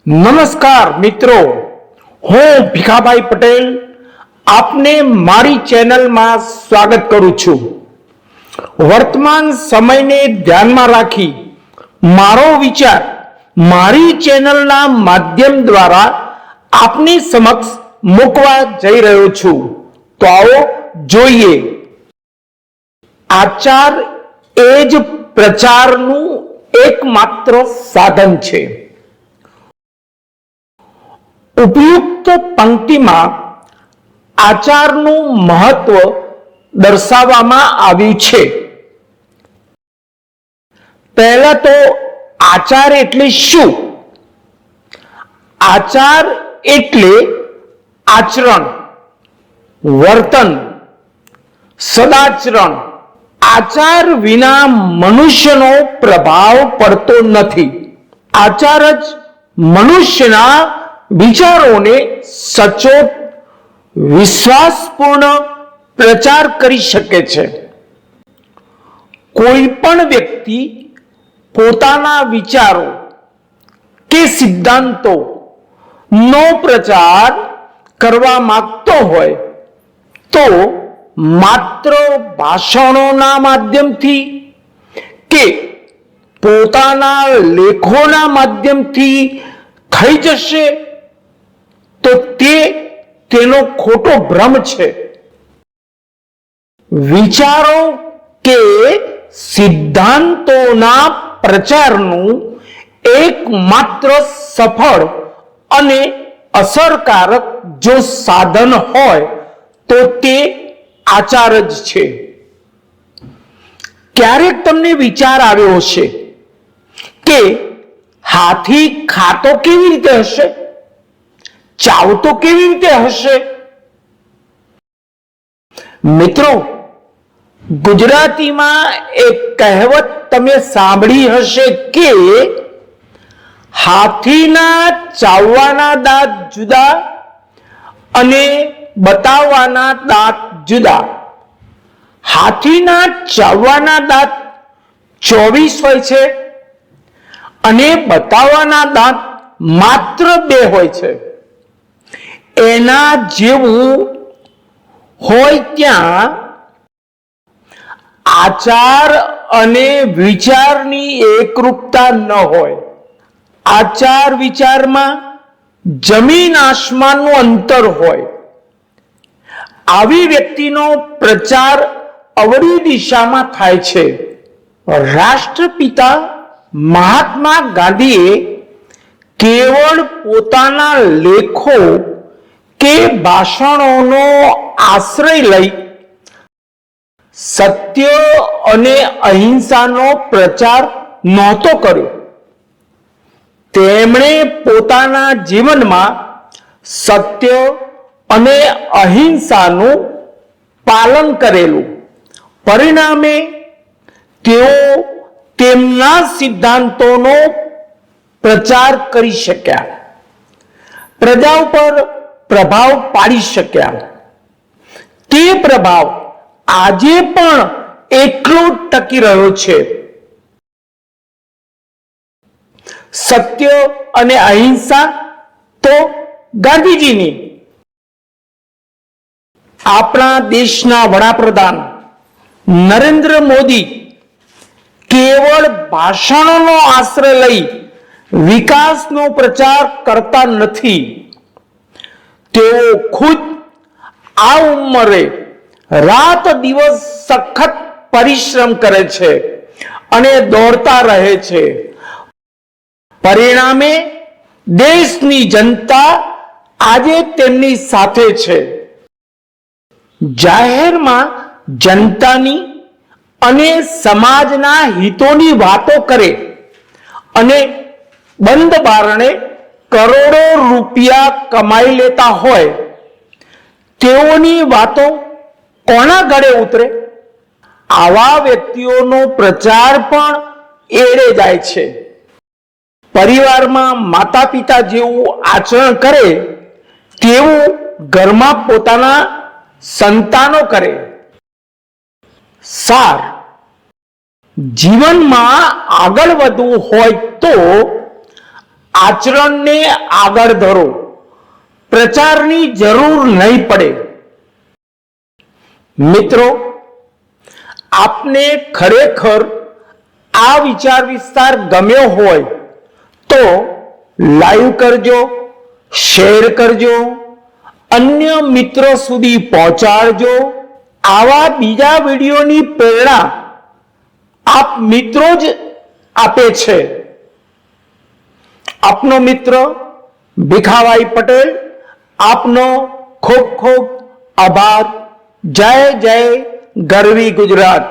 નમસ્કાર મિત્રો, હું ભીખાભાઈ પટેલ આપને મારી ચેનલમાં સ્વાગત કરું છું। વર્તમાન સમયને ધ્યાનમાં રાખી મારો વિચાર મારી ચેનલના માધ્યમ દ્વારા આપની સમક્ષ મૂકવા જઈ રહ્યો છું। તો આવો જોઈએ। આચાર એ જ પ્રચારનું એકમાત્ર સાધન છે। ઉપયુક્ત પંક્તિમાં આચારનું મહત્વ દર્શાવવામાં આવ્યું છે। પહેલા તો આચાર એટલે શું? આચાર એટલે આચરણ, વર્તન, સદાચરણ। આચાર વિના મનુષ્યનો પ્રભાવ પડતો નથી। આચાર જ મનુષ્યના વિચારોને સચોટ, વિશ્વાસપૂર્ણ પ્રચાર કરી શકે છે। કોઈ પણ વ્યક્તિ પોતાના વિચારો કે સિદ્ધાંતો નો પ્રચાર કરવા માંગતો હોય તો માત્ર ભાષણોના માધ્યમથી કે પોતાના લેખોના માધ્યમથી થઈ જશે તો તેનો ખોટો ભ્રમ છે। વિચારો કે સિદ્ધાંતોના પ્રચારનું એકમાત્ર સફળ અને અસરકારક જો સાધન હોય તો તે આચાર જ છે। ક્યારેક તમને વિચાર આવ્યો હશે કે હાથી ખાતો કેવી રીતે હશે, ચાવતો કેવી રીતે હશે? મિત્રો, ગુજરાતીમાં એક કહેવત તમે સાંભળી હશે કે હાથીના ચાવવાના દાંત જુદા અને બતાવવાના દાંત જુદા। હાથીના ચાવવાના દાંત 24 હોય છે અને બતાવવાના દાંત માત્ર 2 હોય છે। એના જેવું હોય ત્યાં આચાર અને વિચારની એકરૂપતા ન હોય। આચાર વિચારમાં જમીન આસમાનનું અંતર હોય। આવી વ્યક્તિનો પ્રચાર અવળી દિશામાં થાય છે। રાષ્ટ્રપિતા મહાત્મા ગાંધીએ કેવળ પોતાના લેખો કે ભાષણોનો આશ્રય લઈ સત્ય અને અહિંસાનો પ્રચાર નહોતો કર્યો। તેમણે પોતાના જીવનમાં સત્ય અને અહિંસાનું પાલન કરેલું। પરિણામે તેઓ તેમના સિદ્ધાંતોનો પ્રચાર કરી શક્યા, પ્રજા ઉપર પ્રભાવ પાડી શક્યા। તે પ્રભાવ આજે પણ એટલો જ ટકી રહ્યો છે। સત્ય અને અહિંસા તો ગાંધીજીની, આપણા દેશના વડાપ્રધાન નરેન્દ્ર મોદી કેવળ ભાષણોનો આશ્રય લઈ વિકાસનો પ્રચાર કરતા નથી। તેઓ ખુદ આ ઉંમરે રાત દિવસ સખત પરિશ્રમ કરે છે અને દોડતા રહે છે। પરિણામે દેશની જનતા આજે તેમની સાથે છે। જાહેરમાં જનતાની અને સમાજના હિતોની વાતો કરે અને બંધ બારણે કરોડો રૂપિયા કમાઈ લેતા હોય તેઓની વાતો કોના ગળે ઉતરે? આવા વ્યક્તિઓનો પ્રચાર પણ એળે જાય છે। પરિવારમાં માતા પિતા જેવું આચરણ કરે તેવું ઘરમાં પોતાના સંતાનો કરે। સાર, જીવનમાં આગળ વધવું હોય તો આચરણને આગળ ધરો, પ્રચારની જરૂર નહીં પડે. મિત્રો, આપને ખરેખર આ વિચાર વિસ્તાર ગમ્યો હોય તો લાઈવ કરજો, શેર કરજો, અન્ય મિત્રો સુધી પહોંચાડજો. આવા બીજા વિડીયોની પ્રેરણા આપ મિત્રો જ આપે છે. આપનો મિત્ર ભીખાભાઈ પટેલ, આપનો ખૂબ ખૂબ આભાર. જય જય ગરવી ગુજરાત.